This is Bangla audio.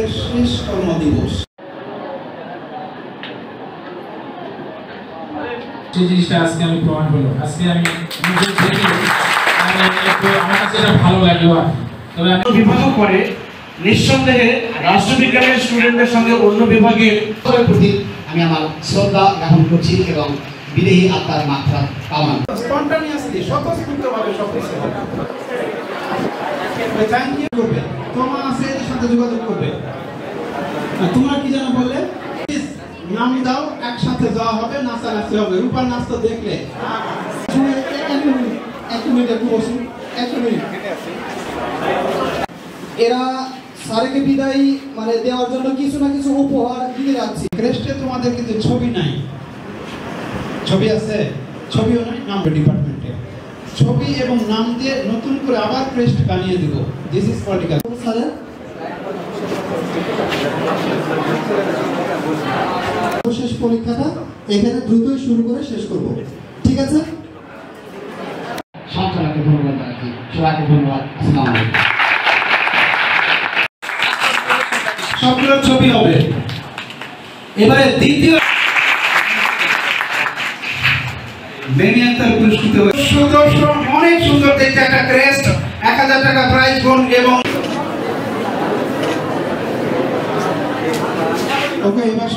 সপ্তাহের শেষ কর্মদিবস। যে জিনিসটা আজকে আমি প্রমাণ হলো, আজকে আমি নিজে থেকে আমার কাছে এটা ভালো লাগলো। তবে আমি বিভাগ করে নিঃসন্দেহে রাষ্ট্রবিজ্ঞানের স্টুডেন্টদের সঙ্গে অন্য বিভাগের প্রতি আমি আমার শ্রদ্ধা জ্ঞাপন করছি এবং বিদেহী আত্মার মাত্রা কামনা। স্পন্টানিয়াসলি স্বতঃস্ফূর্তভাবে সবকিছু থ্যাংক ইউ করবে, তোমার আছে এর সাথে যোগাযোগ করবে। তোমরা কি যেন বললে, নাম দাও, একসাথে যাওয়া হবে, নাচানাচি হবে। রূপার নাচ তো দেখলে এরা স্যারকে বিদায় মানে দেওয়ার জন্য কিছু না কিছু উপহার দিতে যাচ্ছি। ক্রেস্টে তোমাদের কিন্তু ছবি নাই, ছবি আছে? ছবিও নাই, নাম ডিপার্টমেন্টে ছবি এবং নাম দিয়ে নতুন করে আবার ক্রেস্ট বানিয়ে দিব। This is political. স্যার শেষ পরীক্ষাটা এখানে দ্রুতই শুরু করে শেষ করব, ঠিক আছে? সঞ্চালককে ধন্যবাদ জানাচ্ছি, সবাইকে ধন্যবাদ। আসসালামু আলাইকুম। সবগুলোর ছবি হবে। এবারে দ্বিতীয় বেনিয়ান্তার পুরস্কৃত সুদর্শন, অনেক সুন্দর দেখতে একটা ক্রেস্ট, 1000 টাকা প্রাইজ বোন এবং ওকে এবার